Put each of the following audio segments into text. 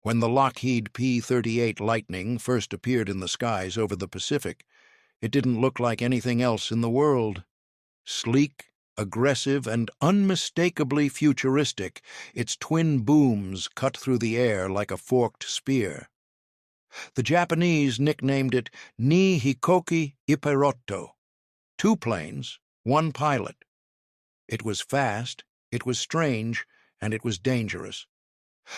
When the Lockheed P-38 Lightning first appeared in the skies over the Pacific, it didn't look like anything else in the world. Sleek, aggressive, and unmistakably futuristic, its twin booms cut through the air like a forked spear. The Japanese nicknamed it Ni Hikoki Iperotto. 2 planes, 1 pilot. It was fast, it was strange, and it was dangerous.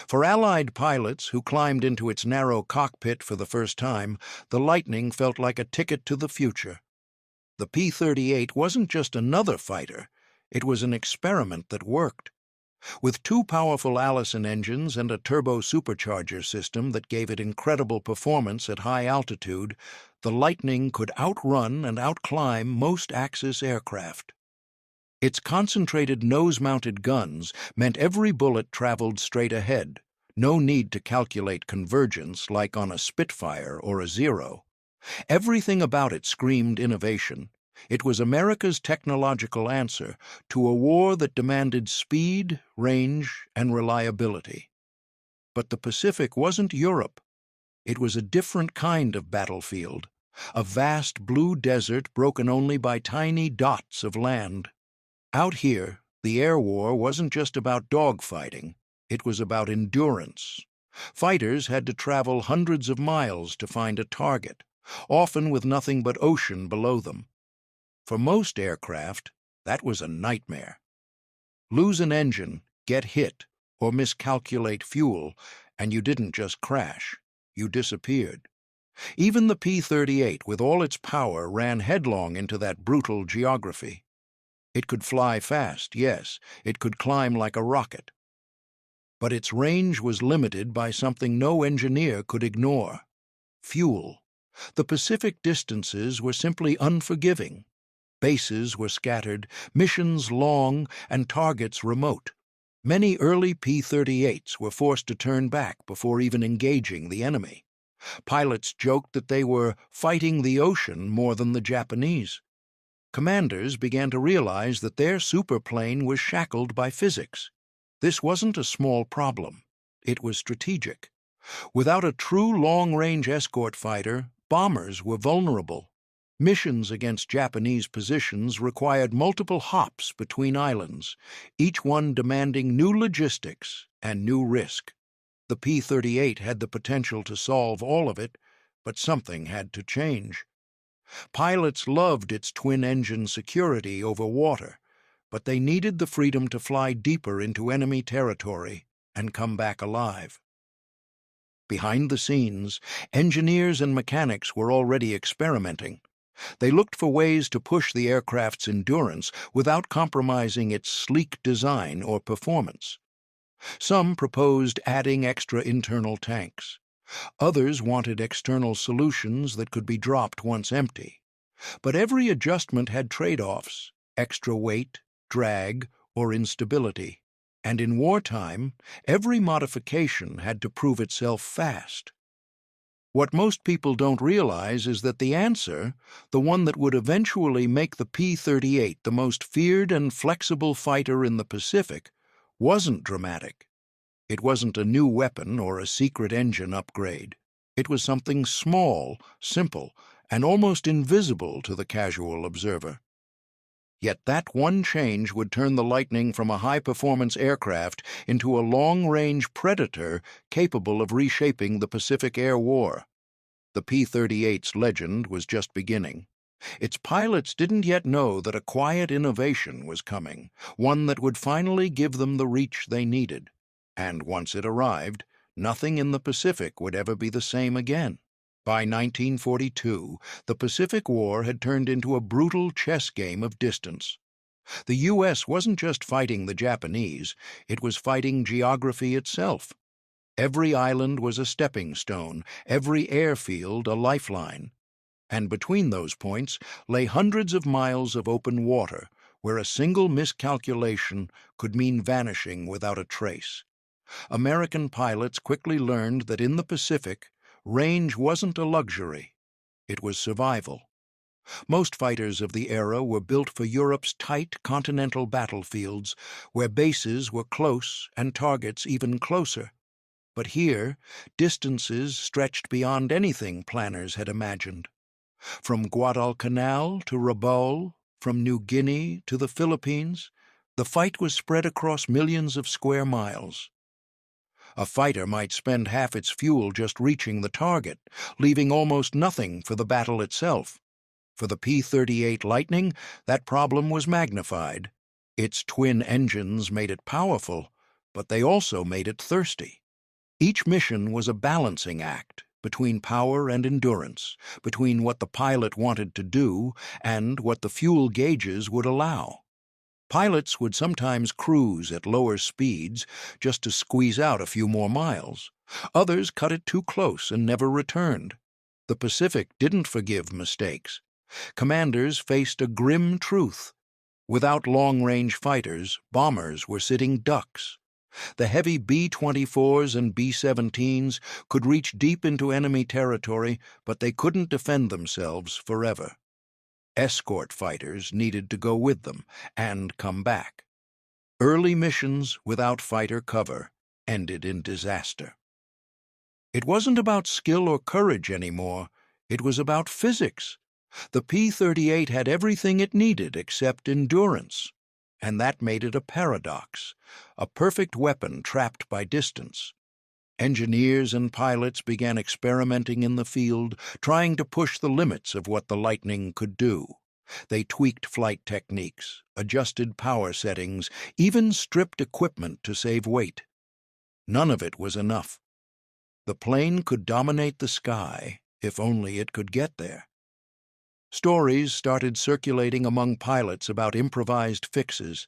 For Allied pilots who climbed into its narrow cockpit for the first time, the Lightning felt like a ticket to the future. The P-38 wasn't just another fighter, it was an experiment that worked. With 2 powerful Allison engines and a turbo supercharger system that gave it incredible performance at high altitude, the Lightning could outrun and outclimb most Axis aircraft. Its concentrated nose-mounted guns meant every bullet traveled straight ahead, no need to calculate convergence like on a Spitfire or a Zero. Everything about it screamed innovation. It was America's technological answer to a war that demanded speed, range, and reliability. But the Pacific wasn't Europe. It was a different kind of battlefield, a vast blue desert broken only by tiny dots of land. Out here, the air war wasn't just about dogfighting, it was about endurance. Fighters had to travel hundreds of miles to find a target, often with nothing but ocean below them. For most aircraft, that was a nightmare. Lose an engine, get hit, or miscalculate fuel, and you didn't just crash, you disappeared. Even the P-38, with all its power, ran headlong into that brutal geography. It could fly fast, yes, it could climb like a rocket. But its range was limited by something no engineer could ignore: fuel. The Pacific distances were simply unforgiving. Bases were scattered, missions long, and targets remote. Many early P-38s were forced to turn back before even engaging the enemy. Pilots joked that they were fighting the ocean more than the Japanese. Commanders began to realize that their superplane was shackled by physics. This wasn't a small problem. It was strategic. Without a true long-range escort fighter, bombers were vulnerable. Missions against Japanese positions required multiple hops between islands, each one demanding new logistics and new risk. The P-38 had the potential to solve all of it, but something had to change. Pilots loved its twin-engine security over water, but they needed the freedom to fly deeper into enemy territory and come back alive. Behind the scenes, engineers and mechanics were already experimenting. They looked for ways to push the aircraft's endurance without compromising its sleek design or performance. Some proposed adding extra internal tanks. Others wanted external solutions that could be dropped once empty. But every adjustment had trade-offs: extra weight, drag, or instability. And in wartime, every modification had to prove itself fast. What most people don't realize is that the answer, the one that would eventually make the P-38 the most feared and flexible fighter in the Pacific, wasn't dramatic. It wasn't a new weapon or a secret engine upgrade. It was something small, simple, and almost invisible to the casual observer. Yet that one change would turn the Lightning from a high-performance aircraft into a long-range predator capable of reshaping the Pacific Air War. The P-38's legend was just beginning. Its pilots didn't yet know that a quiet innovation was coming, one that would finally give them the reach they needed. And once it arrived, nothing in the Pacific would ever be the same again. By 1942, the Pacific War had turned into a brutal chess game of distance. The U.S. wasn't just fighting the Japanese, it was fighting geography itself. Every island was a stepping stone, every airfield a lifeline. And between those points lay hundreds of miles of open water, where a single miscalculation could mean vanishing without a trace. American pilots quickly learned that in the Pacific, range wasn't a luxury, it was survival. Most fighters of the era were built for Europe's tight continental battlefields, where bases were close and targets even closer. But here, distances stretched beyond anything planners had imagined. From Guadalcanal to Rabaul, from New Guinea to the Philippines, the fight was spread across millions of square miles. A fighter might spend half its fuel just reaching the target, leaving almost nothing for the battle itself. For the P-38 Lightning, that problem was magnified. Its twin engines made it powerful, but they also made it thirsty. Each mission was a balancing act between power and endurance, between what the pilot wanted to do and what the fuel gauges would allow. Pilots would sometimes cruise at lower speeds just to squeeze out a few more miles. Others cut it too close and never returned. The Pacific didn't forgive mistakes. Commanders faced a grim truth. Without long-range fighters, bombers were sitting ducks. The heavy B-24s and B-17s could reach deep into enemy territory, but they couldn't defend themselves forever. Escort fighters needed to go with them and come back. Early missions without fighter cover ended in disaster. It wasn't about skill or courage anymore. It was about physics. The P-38 had everything it needed except endurance, and that made it a paradox, a perfect weapon trapped by distance. Engineers and pilots began experimenting in the field, trying to push the limits of what the Lightning could do. They tweaked flight techniques, adjusted power settings, even stripped equipment to save weight. None of it was enough. The plane could dominate the sky if only it could get there. Stories started circulating among pilots about improvised fixes.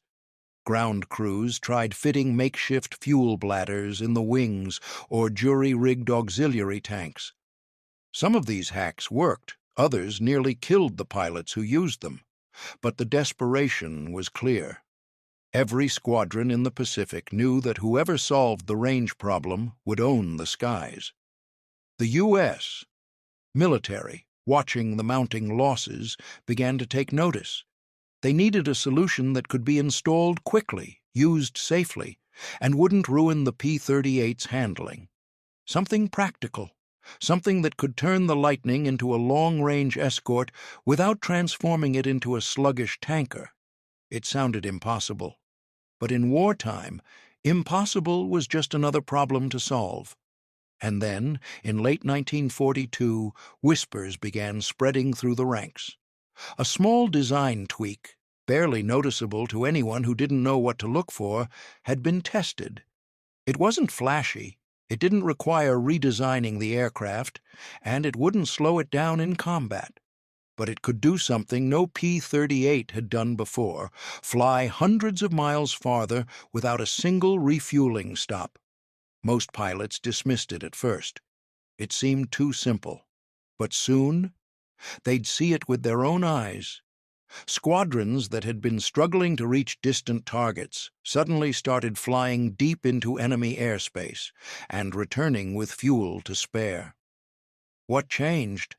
Ground crews tried fitting makeshift fuel bladders in the wings or jury-rigged auxiliary tanks. Some of these hacks worked, others nearly killed the pilots who used them. But the desperation was clear. Every squadron in the Pacific knew that whoever solved the range problem would own the skies. The U.S. military, watching the mounting losses, began to take notice. They needed a solution that could be installed quickly, used safely, and wouldn't ruin the P-38's handling. Something practical, something that could turn the Lightning into a long-range escort without transforming it into a sluggish tanker. It sounded impossible. But in wartime, impossible was just another problem to solve. And then, in late 1942, whispers began spreading through the ranks. A small design tweak, barely noticeable to anyone who didn't know what to look for, had been tested. It wasn't flashy, it didn't require redesigning the aircraft, and it wouldn't slow it down in combat. But it could do something no P-38 had done before, fly hundreds of miles farther without a single refueling stop. Most pilots dismissed it at first. It seemed too simple. But soon, they'd see it with their own eyes. Squadrons that had been struggling to reach distant targets suddenly started flying deep into enemy airspace and returning with fuel to spare. What changed?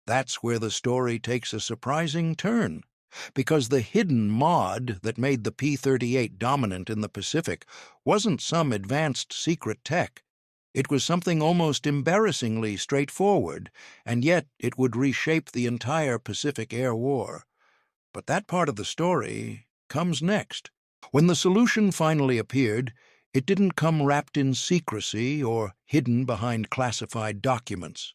That's where the story takes a surprising turn, because the hidden mod that made the P-38 dominant in the Pacific wasn't some advanced secret tech. It was something almost embarrassingly straightforward, and yet it would reshape the entire Pacific Air War. But that part of the story comes next. When the solution finally appeared, it didn't come wrapped in secrecy or hidden behind classified documents.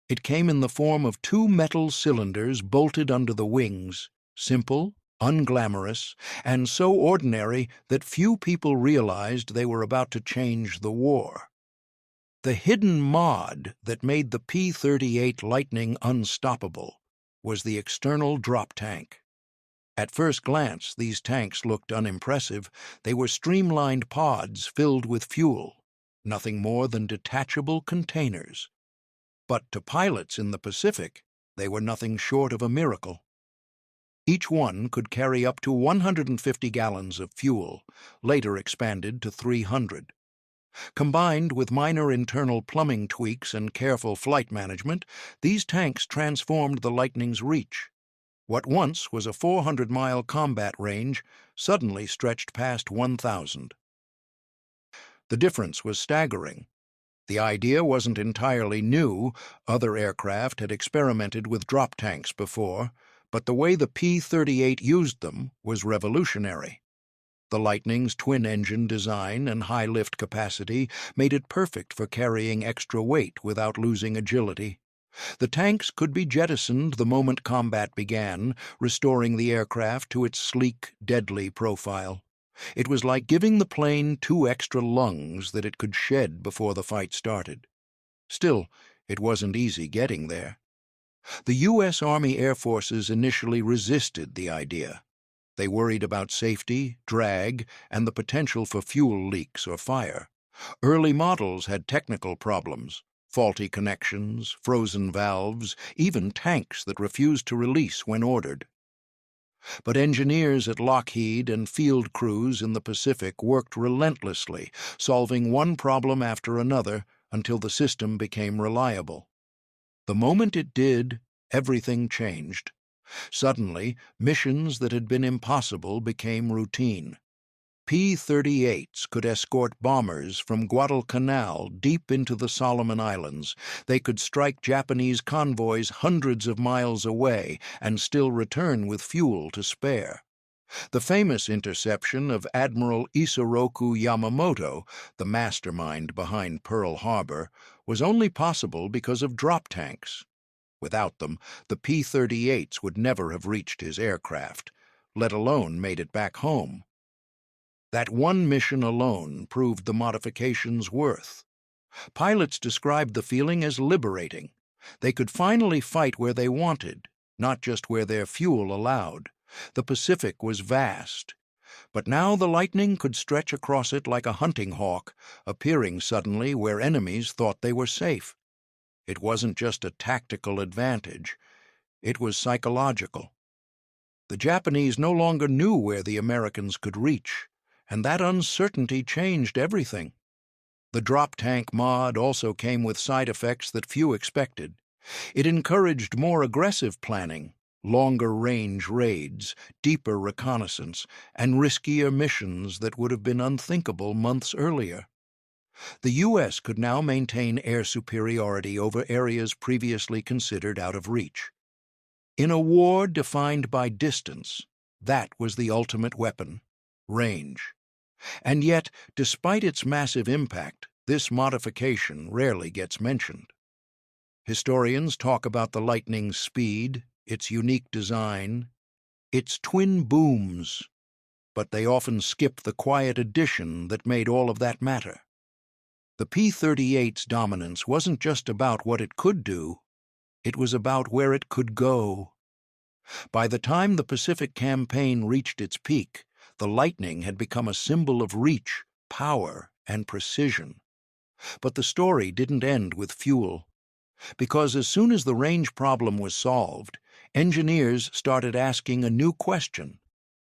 It came in the form of two metal cylinders bolted under the wings, simple, unglamorous, and so ordinary that few people realized they were about to change the war. The hidden mod that made the P-38 Lightning unstoppable was the external drop tank. At first glance, these tanks looked unimpressive. They were streamlined pods filled with fuel, nothing more than detachable containers. But to pilots in the Pacific, they were nothing short of a miracle. Each one could carry up to 150 gallons of fuel, later expanded to 300. Combined with minor internal plumbing tweaks and careful flight management, these tanks transformed the Lightning's reach. What once was a 400-mile combat range suddenly stretched past 1,000. The difference was staggering. The idea wasn't entirely new. Other aircraft had experimented with drop tanks before, but the way the P-38 used them was revolutionary. The Lightning's twin-engine design and high lift capacity made it perfect for carrying extra weight without losing agility. The tanks could be jettisoned the moment combat began, restoring the aircraft to its sleek, deadly profile. It was like giving the plane 2 extra lungs that it could shed before the fight started. Still, it wasn't easy getting there. The U.S. Army Air Forces initially resisted the idea. They worried about safety, drag, and the potential for fuel leaks or fire. Early models had technical problems, faulty connections, frozen valves, even tanks that refused to release when ordered. But engineers at Lockheed and field crews in the Pacific worked relentlessly, solving one problem after another until the system became reliable. The moment it did, everything changed. Suddenly, missions that had been impossible became routine. P-38s could escort bombers from Guadalcanal deep into the Solomon Islands. They could strike Japanese convoys hundreds of miles away and still return with fuel to spare. The famous interception of Admiral Isoroku Yamamoto, the mastermind behind Pearl Harbor, was only possible because of drop tanks. Without them, the P-38s would never have reached his aircraft, let alone made it back home. That one mission alone proved the modification's worth. Pilots described the feeling as liberating. They could finally fight where they wanted, not just where their fuel allowed. The Pacific was vast, but now the Lightning could stretch across it like a hunting hawk, appearing suddenly where enemies thought they were safe. It wasn't just a tactical advantage, it was psychological. The Japanese no longer knew where the Americans could reach, and that uncertainty changed everything. The drop tank mod also came with side effects that few expected. It encouraged more aggressive planning, longer-range raids, deeper reconnaissance, and riskier missions that would have been unthinkable months earlier. The U.S. could now maintain air superiority over areas previously considered out of reach. In a war defined by distance, that was the ultimate weapon: range. And yet, despite its massive impact, this modification rarely gets mentioned. Historians talk about the Lightning's speed, its unique design, its twin booms, but they often skip the quiet addition that made all of that matter. The P-38's dominance wasn't just about what it could do, it was about where it could go. By the time the Pacific Campaign reached its peak, the Lightning had become a symbol of reach, power, and precision. But the story didn't end with fuel, because as soon as the range problem was solved, engineers started asking a new question: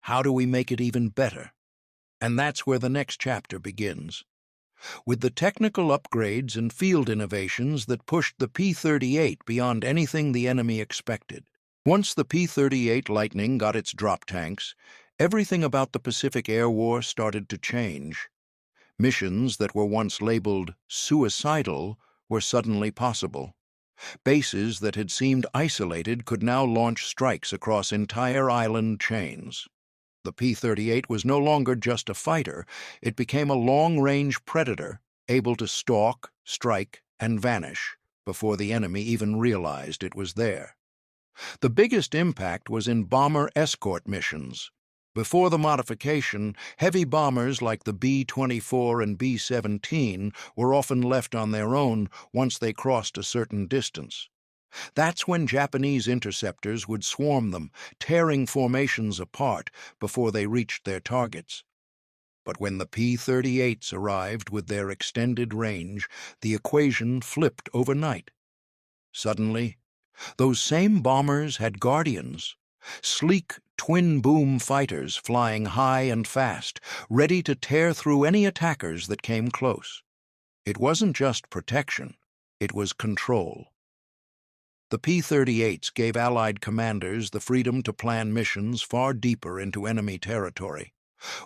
how do we make it even better? And that's where the next chapter begins. With the technical upgrades and field innovations that pushed the P-38 beyond anything the enemy expected. Once the P-38 Lightning got its drop tanks, everything about the Pacific Air War started to change. Missions that were once labeled suicidal were suddenly possible. Bases that had seemed isolated could now launch strikes across entire island chains. The P-38 was no longer just a fighter, it became a long-range predator, able to stalk, strike, and vanish before the enemy even realized it was there. The biggest impact was in bomber escort missions. Before the modification, heavy bombers like the B-24 and B-17 were often left on their own once they crossed a certain distance. That's when Japanese interceptors would swarm them, tearing formations apart before they reached their targets. But when the P-38s arrived with their extended range, the equation flipped overnight. Suddenly, those same bombers had guardians, sleek twin-boom fighters flying high and fast, ready to tear through any attackers that came close. It wasn't just protection, it was control. The P-38s gave Allied commanders the freedom to plan missions far deeper into enemy territory.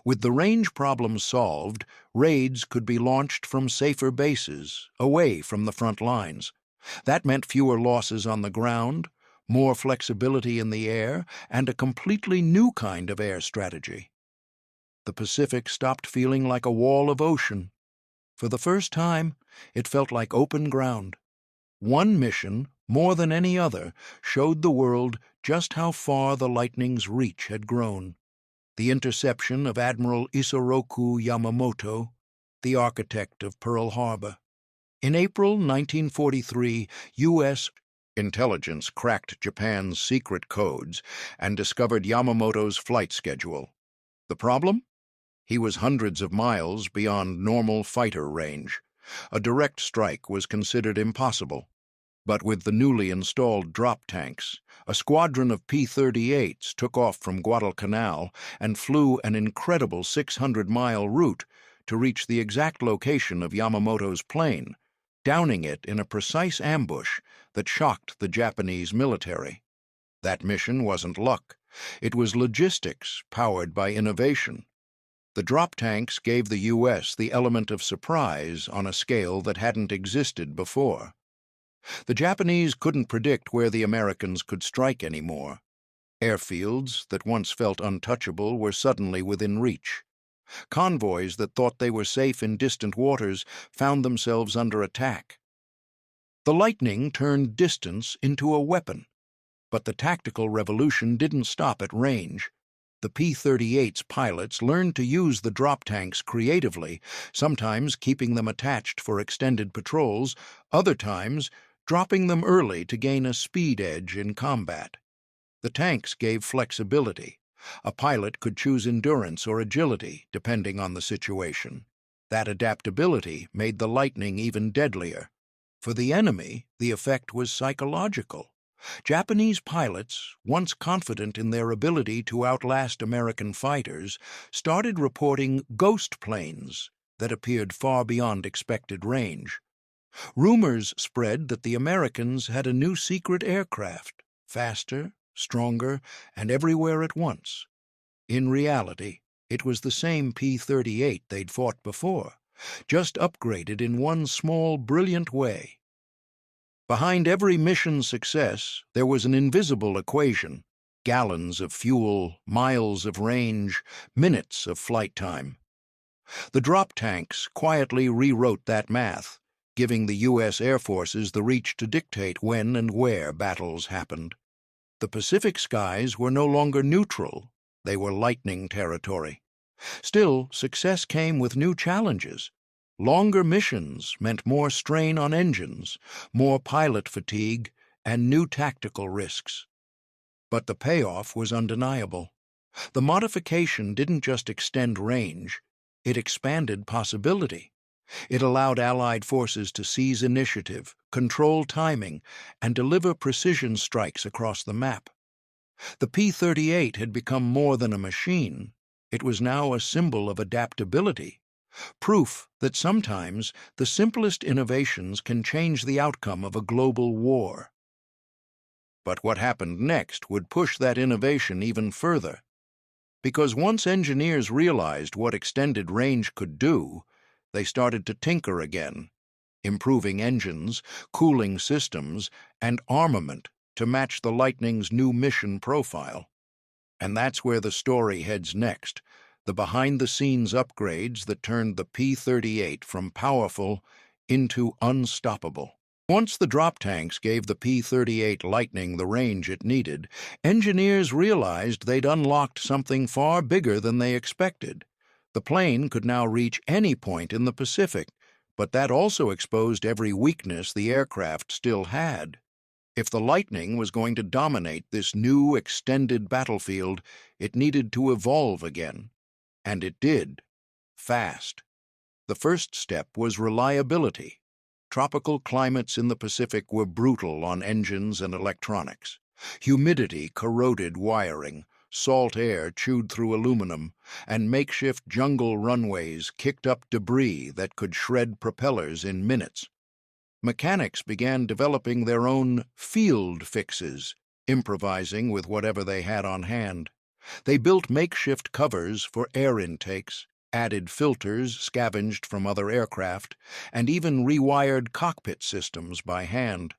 With the range problem solved, raids could be launched from safer bases, away from the front lines. That meant fewer losses on the ground, more flexibility in the air, and a completely new kind of air strategy. The Pacific stopped feeling like a wall of ocean. For the first time, it felt like open ground. One mission, more than any other, showed the world just how far the Lightning's reach had grown. The interception of Admiral Isoroku Yamamoto, the architect of Pearl Harbor. In April 1943, U.S. intelligence cracked Japan's secret codes and discovered Yamamoto's flight schedule. The problem? He was hundreds of miles beyond normal fighter range. A direct strike was considered impossible. But with the newly installed drop tanks, a squadron of P-38s took off from Guadalcanal and flew an incredible 600-mile route to reach the exact location of Yamamoto's plane, downing it in a precise ambush that shocked the Japanese military. That mission wasn't luck. It was logistics powered by innovation. The drop tanks gave the U.S. the element of surprise on a scale that hadn't existed before. The Japanese couldn't predict where the Americans could strike anymore. Airfields that once felt untouchable were suddenly within reach. Convoys that thought they were safe in distant waters found themselves under attack. The Lightning turned distance into a weapon. But the tactical revolution didn't stop at range. The P-38's pilots learned to use the drop tanks creatively, sometimes keeping them attached for extended patrols, other times dropping them early to gain a speed edge in combat. The tanks gave flexibility. A pilot could choose endurance or agility, depending on the situation. That adaptability made the Lightning even deadlier. For the enemy, the effect was psychological. Japanese pilots, once confident in their ability to outlast American fighters, started reporting ghost planes that appeared far beyond expected range. Rumors spread that the Americans had a new secret aircraft, faster, stronger, and everywhere at once. In reality, it was the same P-38 they'd fought before, just upgraded in one small, brilliant way. Behind every mission's success, there was an invisible equation: gallons of fuel, miles of range, minutes of flight time. The drop tanks quietly rewrote that math, giving the U.S. Air Forces the reach to dictate when and where battles happened. The Pacific skies were no longer neutral. They were Lightning territory. Still, success came with new challenges. Longer missions meant more strain on engines, more pilot fatigue, and new tactical risks. But the payoff was undeniable. The modification didn't just extend range, it expanded possibility. It allowed Allied forces to seize initiative, control timing, and deliver precision strikes across the map. The P-38 had become more than a machine. It was now a symbol of adaptability. Proof that sometimes the simplest innovations can change the outcome of a global war. But what happened next would push that innovation even further. Because once engineers realized what extended range could do, they started to tinker again, improving engines, cooling systems, and armament to match the Lightning's new mission profile. And that's where the story heads next. The behind-the-scenes upgrades that turned the P-38 from powerful into unstoppable. Once the drop tanks gave the P-38 Lightning the range it needed, engineers realized they'd unlocked something far bigger than they expected. The plane could now reach any point in the Pacific, but that also exposed every weakness the aircraft still had. If the Lightning was going to dominate this new, extended battlefield, it needed to evolve again. And it did, fast. The first step was reliability. Tropical climates in the Pacific were brutal on engines and electronics. Humidity corroded wiring, salt air chewed through aluminum, and makeshift jungle runways kicked up debris that could shred propellers in minutes. Mechanics began developing their own field fixes, improvising with whatever they had on hand. They built makeshift covers for air intakes, added filters scavenged from other aircraft, and even rewired cockpit systems by hand.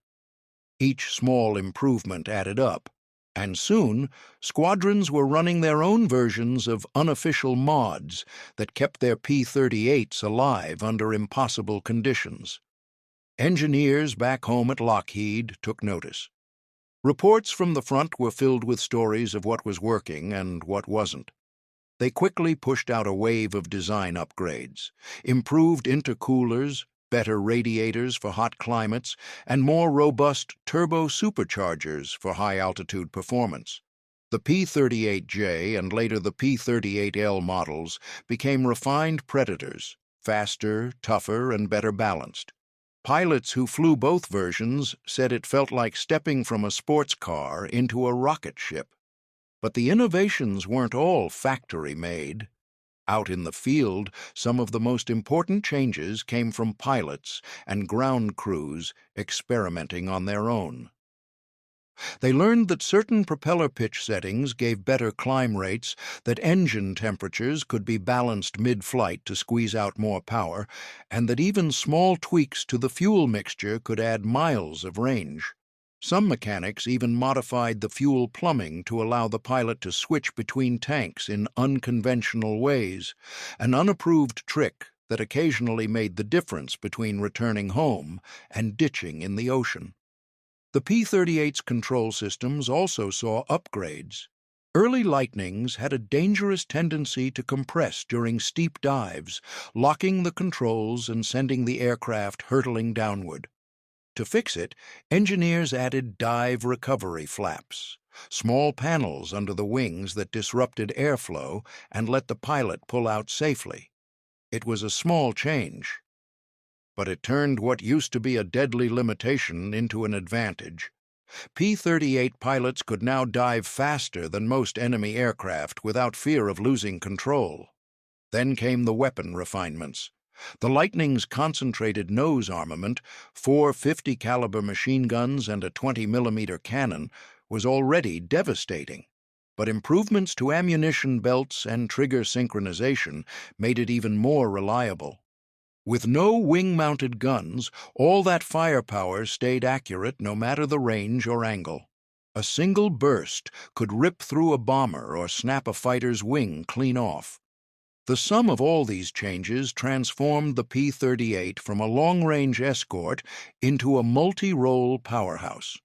Each small improvement added up, and soon squadrons were running their own versions of unofficial mods that kept their P-38s alive under impossible conditions. Engineers back home at Lockheed took notice. Reports from the front were filled with stories of what was working and what wasn't. They quickly pushed out a wave of design upgrades, improved intercoolers, better radiators for hot climates, and more robust turbo superchargers for high-altitude performance. The P-38J and later the P-38L models became refined Predators, faster, tougher, and better balanced. Pilots who flew both versions said it felt like stepping from a sports car into a rocket ship. But the innovations weren't all factory-made. Out in the field, some of the most important changes came from pilots and ground crews experimenting on their own. They learned that certain propeller pitch settings gave better climb rates, that engine temperatures could be balanced mid-flight to squeeze out more power, and that even small tweaks to the fuel mixture could add miles of range. Some mechanics even modified the fuel plumbing to allow the pilot to switch between tanks in unconventional ways, an unapproved trick that occasionally made the difference between returning home and ditching in the ocean. The P-38's control systems also saw upgrades. Early Lightnings had a dangerous tendency to compress during steep dives, locking the controls and sending the aircraft hurtling downward. To fix it, engineers added dive recovery flaps, small panels under the wings that disrupted airflow and let the pilot pull out safely. It was a small change, but it turned what used to be a deadly limitation into an advantage. P-38 pilots could now dive faster than most enemy aircraft without fear of losing control. Then came the weapon refinements. The Lightning's concentrated nose armament, 4 50-caliber machine guns and a 20mm cannon, was already devastating. But improvements to ammunition belts and trigger synchronization made it even more reliable. With no wing-mounted guns, all that firepower stayed accurate no matter the range or angle. A single burst could rip through a bomber or snap a fighter's wing clean off. The sum of all these changes transformed the P-38 from a long-range escort into a multi-role powerhouse.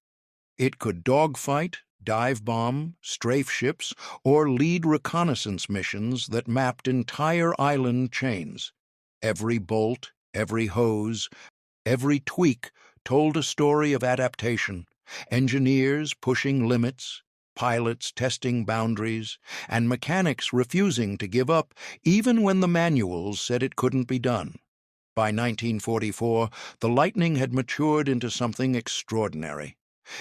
It could dogfight, dive bomb, strafe ships, or lead reconnaissance missions that mapped entire island chains. Every bolt, every hose, every tweak told a story of adaptation, engineers pushing limits, pilots testing boundaries, and mechanics refusing to give up even when the manuals said it couldn't be done. By 1944, the Lightning had matured into something extraordinary.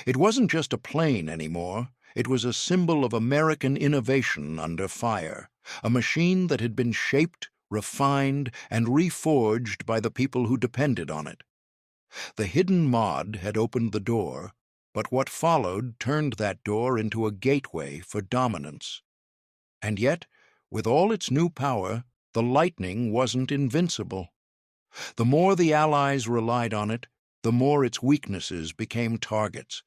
It wasn't just a plane anymore. It was a symbol of American innovation under fire, a machine that had been shaped, refined, and reforged by the people who depended on it. The hidden mod had opened the door, but what followed turned that door into a gateway for dominance. And yet, with all its new power, the Lightning wasn't invincible. The more the Allies relied on it, the more its weaknesses became targets.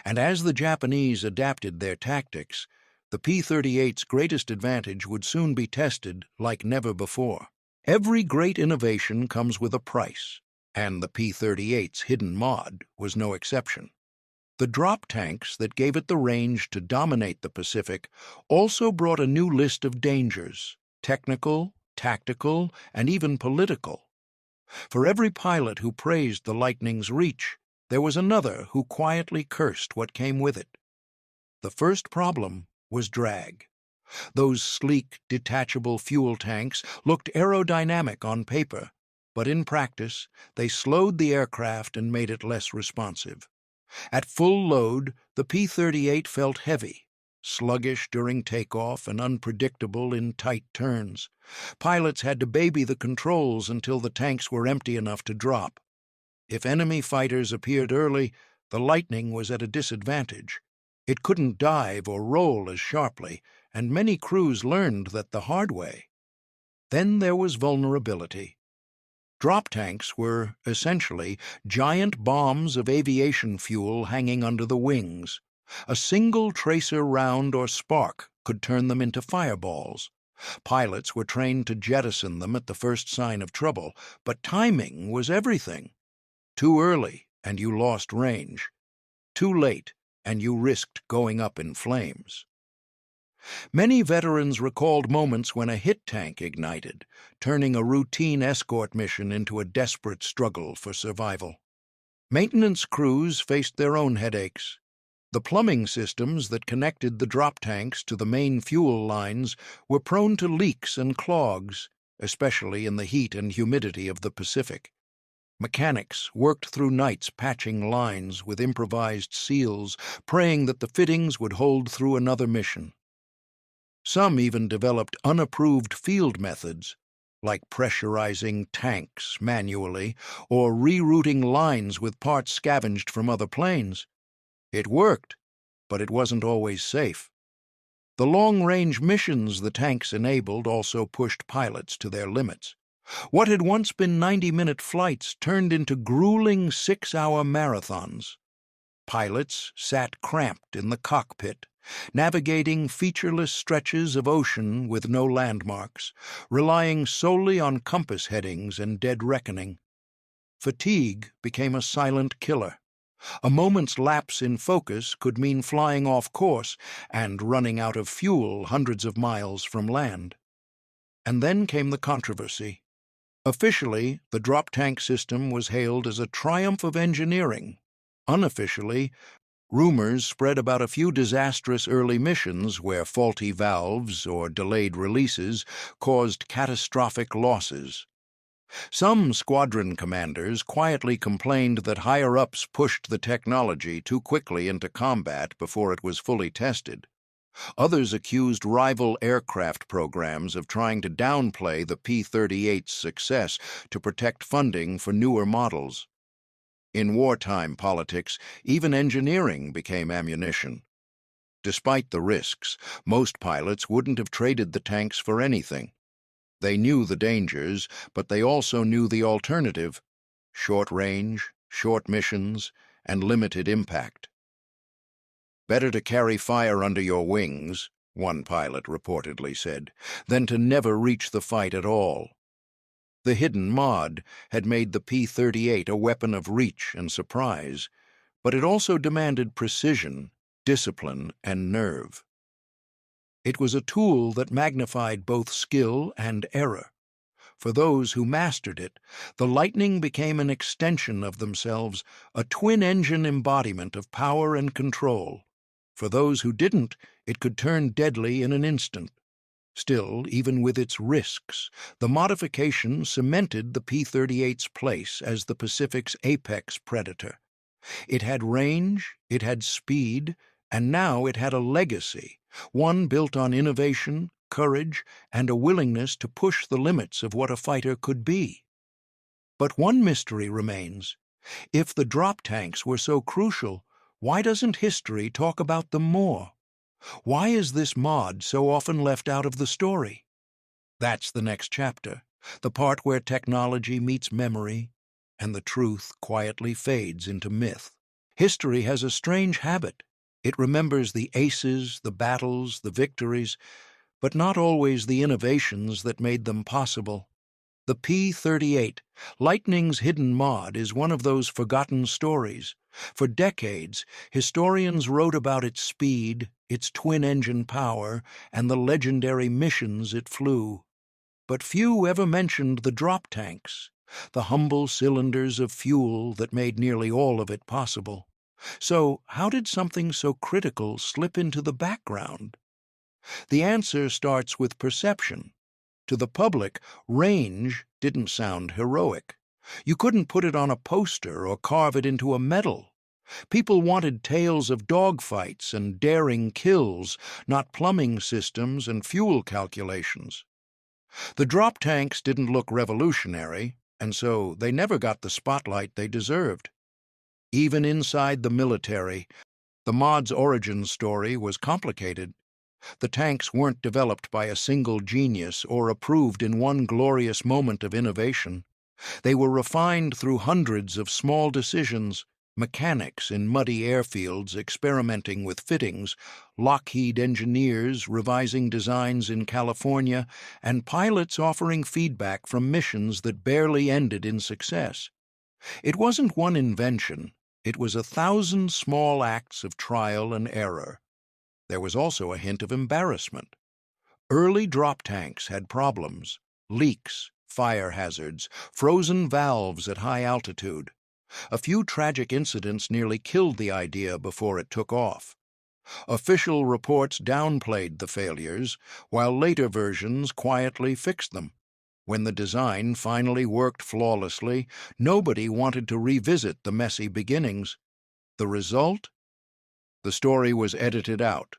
And as the Japanese adapted their tactics, the P-38's greatest advantage would soon be tested like never before. Every great innovation comes with a price, and the P-38's hidden mod was no exception. The drop tanks that gave it the range to dominate the Pacific also brought a new list of dangers, technical, tactical, and even political. For every pilot who praised the Lightning's reach, there was another who quietly cursed what came with it. The first problem was drag. Those sleek, detachable fuel tanks looked aerodynamic on paper, but in practice, they slowed the aircraft and made it less responsive. At full load, the P-38 felt heavy, sluggish during takeoff and unpredictable in tight turns. Pilots had to baby the controls until the tanks were empty enough to drop. If enemy fighters appeared early, the Lightning was at a disadvantage. It couldn't dive or roll as sharply, and many crews learned that the hard way. Then there was vulnerability. Drop tanks were, essentially, giant bombs of aviation fuel hanging under the wings. A single tracer round or spark could turn them into fireballs. Pilots were trained to jettison them at the first sign of trouble, but timing was everything. Too early, and you lost range. Too late, and you risked going up in flames. Many veterans recalled moments when a hit tank ignited, turning a routine escort mission into a desperate struggle for survival. Maintenance crews faced their own headaches. The plumbing systems that connected the drop tanks to the main fuel lines were prone to leaks and clogs, especially in the heat and humidity of the Pacific. Mechanics worked through nights patching lines with improvised seals, praying that the fittings would hold through another mission. Some even developed unapproved field methods, like pressurizing tanks manually or rerouting lines with parts scavenged from other planes. It worked, but it wasn't always safe. The long-range missions the tanks enabled also pushed pilots to their limits. What had once been 90-minute flights turned into grueling 6-hour marathons. Pilots sat cramped in the cockpit, navigating featureless stretches of ocean with no landmarks, relying solely on compass headings and dead reckoning. Fatigue became a silent killer. A moment's lapse in focus could mean flying off course and running out of fuel hundreds of miles from land. And then came the controversy. Officially, the drop tank system was hailed as a triumph of engineering. Unofficially, rumors spread about a few disastrous early missions where faulty valves or delayed releases caused catastrophic losses. Some squadron commanders quietly complained that higher-ups pushed the technology too quickly into combat before it was fully tested. Others accused rival aircraft programs of trying to downplay the P-38's success to protect funding for newer models. In wartime politics, even engineering became ammunition. Despite the risks, most pilots wouldn't have traded the tanks for anything. They knew the dangers, but they also knew the alternative: short range, short missions, and limited impact. "Better to carry fire under your wings," one pilot reportedly said, "than to never reach the fight at all." The hidden mod had made the P-38 a weapon of reach and surprise, but it also demanded precision, discipline, and nerve. It was a tool that magnified both skill and error. For those who mastered it, the Lightning became an extension of themselves, a twin-engine embodiment of power and control. For those who didn't, it could turn deadly in an instant. Still, even with its risks, the modification cemented the P-38's place as the Pacific's apex predator. It had range, it had speed, and now it had a legacy, one built on innovation, courage, and a willingness to push the limits of what a fighter could be. But one mystery remains. If the drop tanks were so crucial, why doesn't history talk about them more? Why is this mod so often left out of the story? That's the next chapter, the part where technology meets memory, and the truth quietly fades into myth. History has a strange habit. It remembers the aces, the battles, the victories, but not always the innovations that made them possible. The P-38, Lightning's hidden mod, is one of those forgotten stories. For decades, historians wrote about its speed, its twin-engine power, and the legendary missions it flew. But few ever mentioned the drop tanks, the humble cylinders of fuel that made nearly all of it possible. So, how did something so critical slip into the background? The answer starts with perception. To the public, range didn't sound heroic. You couldn't put it on a poster or carve it into a medal. People wanted tales of dogfights and daring kills, not plumbing systems and fuel calculations. The drop tanks didn't look revolutionary, and so they never got the spotlight they deserved. Even inside the military, The mod's origin story was complicated. The tanks weren't developed by a single genius or approved in one glorious moment of innovation. They were refined through hundreds of small decisions, mechanics in muddy airfields experimenting with fittings, Lockheed engineers revising designs in California, and pilots offering feedback from missions that barely ended in success. It wasn't one invention. It was 1,000 small acts of trial and error. There was also a hint of embarrassment. Early drop tanks had problems: leaks, fire hazards, frozen valves at high altitude. A few tragic incidents nearly killed the idea before it took off. Official reports downplayed the failures, while later versions quietly fixed them. When the design finally worked flawlessly, nobody wanted to revisit the messy beginnings. The result? The story was edited out,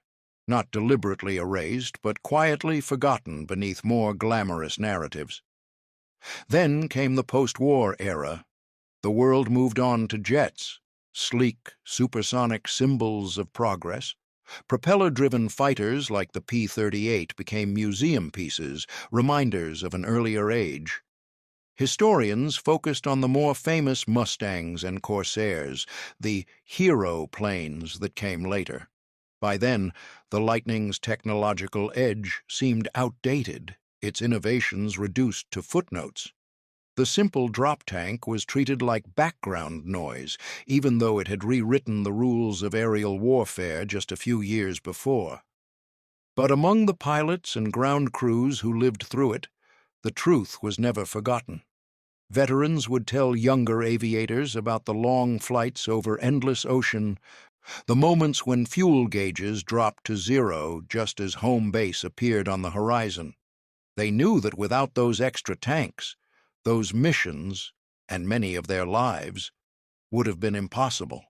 not deliberately erased, but quietly forgotten beneath more glamorous narratives. Then came the post-war era. The world moved on to jets, sleek, supersonic symbols of progress. Propeller-driven fighters like the P-38 became museum pieces, reminders of an earlier age. Historians focused on the more famous Mustangs and Corsairs, the hero planes that came later. By then, the Lightning's technological edge seemed outdated, its innovations reduced to footnotes. The simple drop tank was treated like background noise, even though it had rewritten the rules of aerial warfare just a few years before. But among the pilots and ground crews who lived through it, the truth was never forgotten. Veterans would tell younger aviators about the long flights over endless ocean, the moments when fuel gauges dropped to zero just as home base appeared on the horizon. They knew that without those extra tanks, those missions, and many of their lives, would have been impossible.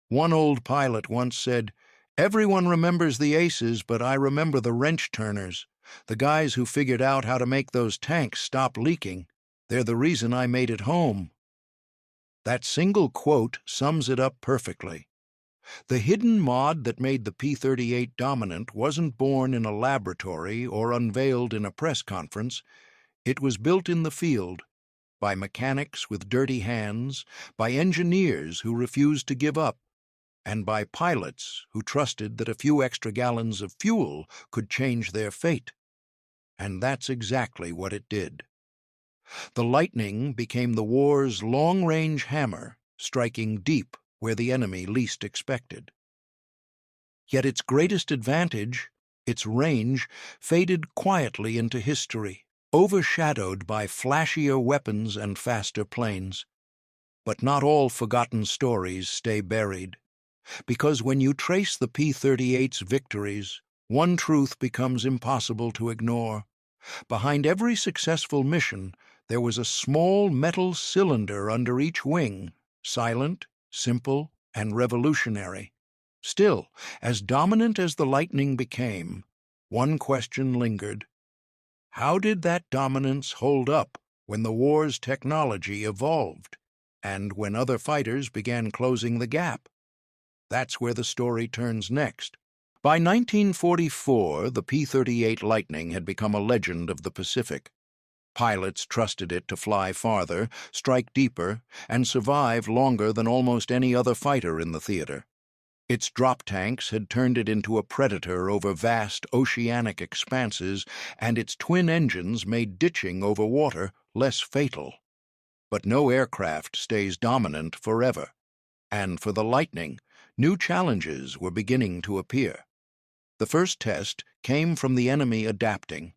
One old pilot once said, "Everyone remembers the aces, but I remember the wrench turners, the guys who figured out how to make those tanks stop leaking. They're the reason I made it home." That single quote sums it up perfectly. The hidden mod that made the P-38 dominant wasn't born in a laboratory or unveiled in a press conference. It was built in the field, by mechanics with dirty hands, by engineers who refused to give up, and by pilots who trusted that a few extra gallons of fuel could change their fate. And that's exactly what it did. The Lightning became the war's long-range hammer, striking deep where the enemy least expected. Yet its greatest advantage, its range, faded quietly into history, overshadowed by flashier weapons and faster planes. But not all forgotten stories stay buried, because when you trace the P-38's victories, one truth becomes impossible to ignore. Behind every successful mission, there was a small metal cylinder under each wing, silent, simple, and revolutionary. Still, as dominant as the Lightning became, one question lingered. How did that dominance hold up when the war's technology evolved, and when other fighters began closing the gap? That's where the story turns next. By 1944, the P-38 Lightning had become a legend of the Pacific. Pilots trusted it to fly farther, strike deeper, and survive longer than almost any other fighter in the theater. Its drop tanks had turned it into a predator over vast oceanic expanses, and its twin engines made ditching over water less fatal. But no aircraft stays dominant forever, and for the Lightning, new challenges were beginning to appear. The first test came from the enemy adapting.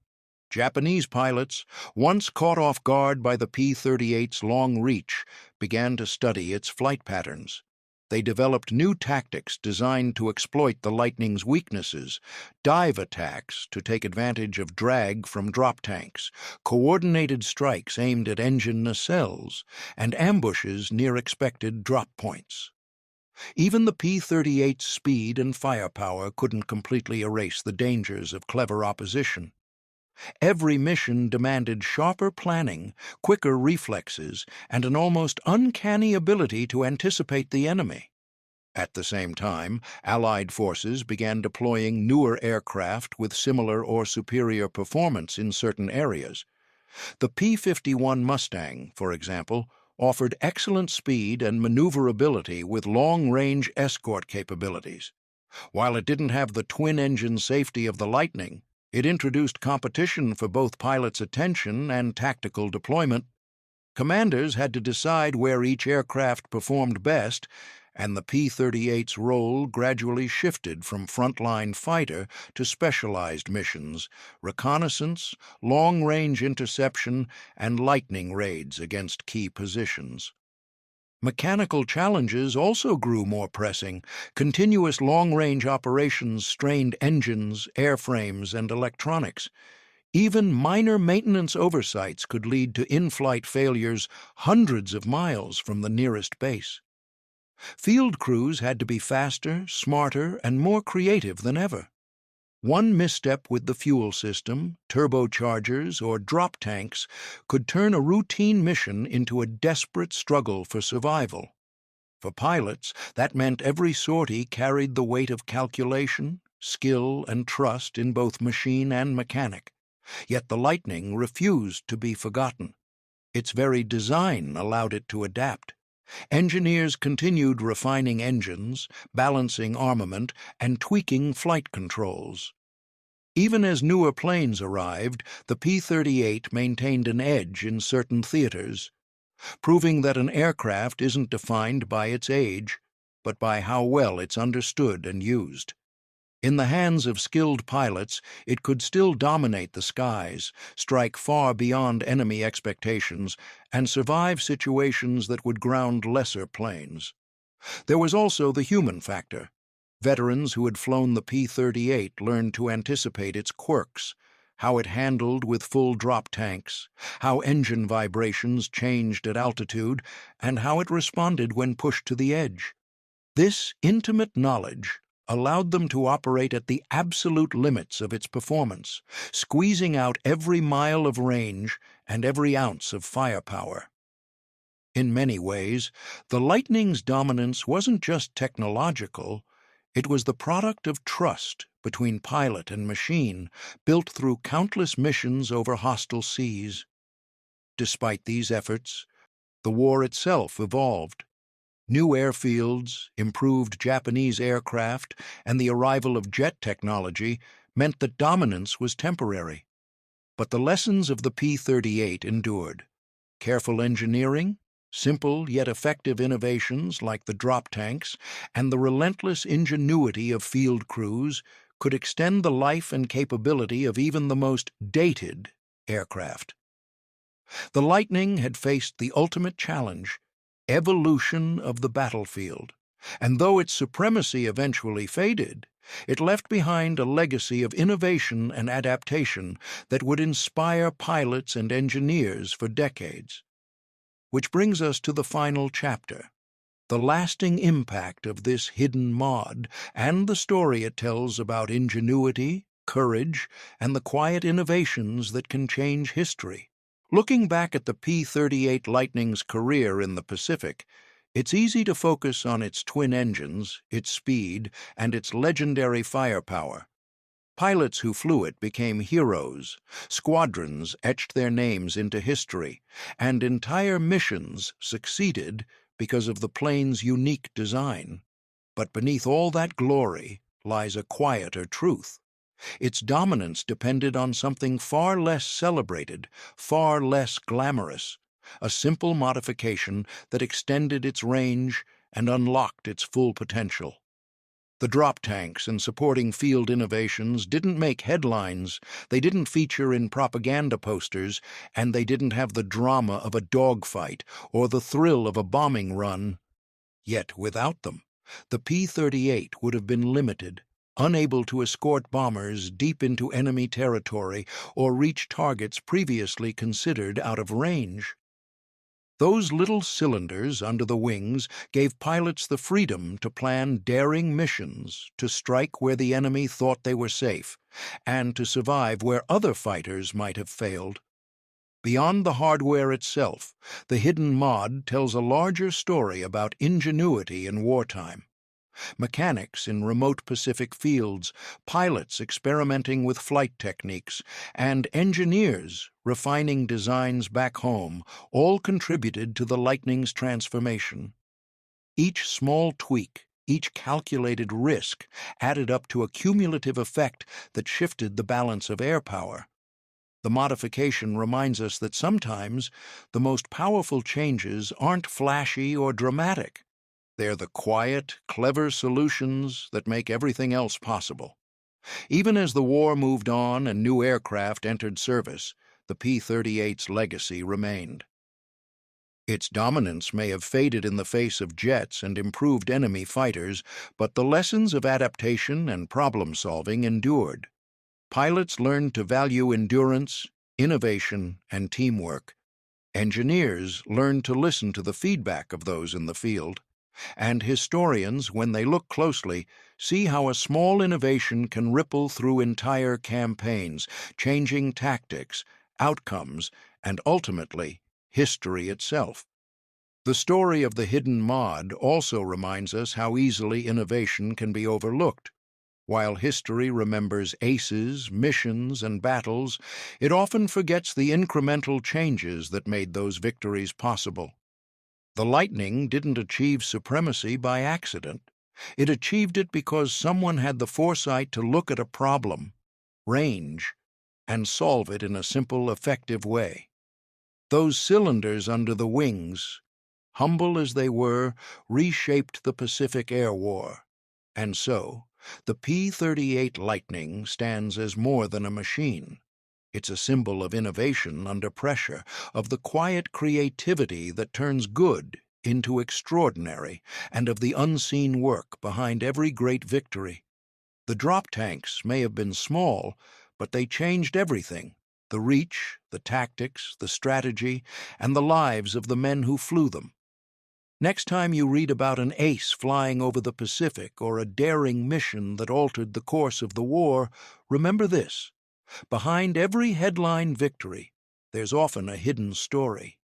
Japanese pilots, once caught off guard by the P-38's long reach, began to study its flight patterns. They developed new tactics designed to exploit the Lightning's weaknesses: dive attacks to take advantage of drag from drop tanks, coordinated strikes aimed at engine nacelles, and ambushes near expected drop points. Even the P-38's speed and firepower couldn't completely erase the dangers of clever opposition. Every mission demanded sharper planning, quicker reflexes, and an almost uncanny ability to anticipate the enemy. At the same time, Allied forces began deploying newer aircraft with similar or superior performance in certain areas. The P-51 Mustang, for example, offered excellent speed and maneuverability with long-range escort capabilities. While it didn't have the twin-engine safety of the Lightning, it introduced competition for both pilots' attention and tactical deployment. Commanders had to decide where each aircraft performed best, and the P-38's role gradually shifted from frontline fighter to specialized missions, reconnaissance, long-range interception, and lightning raids against key positions. Mechanical challenges also grew more pressing. Continuous long-range operations strained engines, airframes, and electronics. Even minor maintenance oversights could lead to in-flight failures hundreds of miles from the nearest base. Field crews had to be faster, smarter, and more creative than ever. One misstep with the fuel system, turbochargers, or drop tanks could turn a routine mission into a desperate struggle for survival. For pilots, that meant every sortie carried the weight of calculation, skill, and trust in both machine and mechanic. Yet the Lightning refused to be forgotten. Its very design allowed it to adapt. Engineers continued refining engines, balancing armament, and tweaking flight controls. Even as newer planes arrived, the P-38 maintained an edge in certain theaters, proving that an aircraft isn't defined by its age, but by how well it's understood and used. In the hands of skilled pilots, it could still dominate the skies, strike far beyond enemy expectations, and survive situations that would ground lesser planes. There was also the human factor. Veterans who had flown the P-38 learned to anticipate its quirks, how it handled with full drop tanks, how engine vibrations changed at altitude, and how it responded when pushed to the edge. This intimate knowledge allowed them to operate at the absolute limits of its performance, squeezing out every mile of range and every ounce of firepower. In many ways, the Lightning's dominance wasn't just technological, it was the product of trust between pilot and machine, built through countless missions over hostile seas. Despite these efforts, the war itself evolved. New airfields, improved Japanese aircraft, and the arrival of jet technology meant that dominance was temporary. But the lessons of the P-38 endured. Careful engineering, simple yet effective innovations like the drop tanks, and the relentless ingenuity of field crews could extend the life and capability of even the most dated aircraft. The Lightning had faced the ultimate challenge: evolution of the battlefield, and though its supremacy eventually faded, it left behind a legacy of innovation and adaptation that would inspire pilots and engineers for decades. Which brings us to the final chapter, the lasting impact of this hidden mod and the story it tells about ingenuity, courage, and the quiet innovations that can change history. Looking back at the P-38 Lightning's career in the Pacific, it's easy to focus on its twin engines, its speed, and its legendary firepower. Pilots who flew it became heroes, squadrons etched their names into history, and entire missions succeeded because of the plane's unique design. But beneath all that glory lies a quieter truth. Its dominance depended on something far less celebrated, far less glamorous, a simple modification that extended its range and unlocked its full potential. The drop tanks and supporting field innovations didn't make headlines, they didn't feature in propaganda posters, and they didn't have the drama of a dogfight or the thrill of a bombing run. Yet without them, the P-38 would have been limited, unable to escort bombers deep into enemy territory or reach targets previously considered out of range. Those little cylinders under the wings gave pilots the freedom to plan daring missions, to strike where the enemy thought they were safe, and to survive where other fighters might have failed. Beyond the hardware itself, the hidden mod tells a larger story about ingenuity in wartime. Mechanics in remote Pacific fields, pilots experimenting with flight techniques, and engineers refining designs back home all contributed to the Lightning's transformation. Each small tweak, each calculated risk added up to a cumulative effect that shifted the balance of air power. The modification reminds us that sometimes the most powerful changes aren't flashy or dramatic. They're the quiet, clever solutions that make everything else possible. Even as the war moved on and new aircraft entered service, the P-38's legacy remained. Its dominance may have faded in the face of jets and improved enemy fighters, but the lessons of adaptation and problem-solving endured. Pilots learned to value endurance, innovation, and teamwork. Engineers learned to listen to the feedback of those in the field. And historians, when they look closely, see how a small innovation can ripple through entire campaigns, changing tactics, outcomes, and ultimately, history itself. The story of the hidden mod also reminds us how easily innovation can be overlooked. While history remembers aces, missions, and battles, it often forgets the incremental changes that made those victories possible. The Lightning didn't achieve supremacy by accident. It achieved it because someone had the foresight to look at a problem, range, and solve it in a simple, effective way. Those cylinders under the wings, humble as they were, reshaped the Pacific Air War. And so, the P-38 Lightning stands as more than a machine. It's a symbol of innovation under pressure, of the quiet creativity that turns good into extraordinary, and of the unseen work behind every great victory. The drop tanks may have been small, but they changed everything: the reach, the tactics, the strategy, and the lives of the men who flew them. Next time you read about an ace flying over the Pacific or a daring mission that altered the course of the war, remember this: behind every headline victory, there's often a hidden story.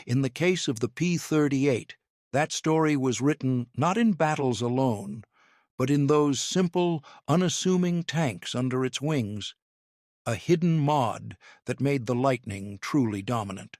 In the case of the P-38, that story was written not in battles alone, but in those simple, unassuming tanks under its wings, a hidden mod that made the Lightning truly dominant.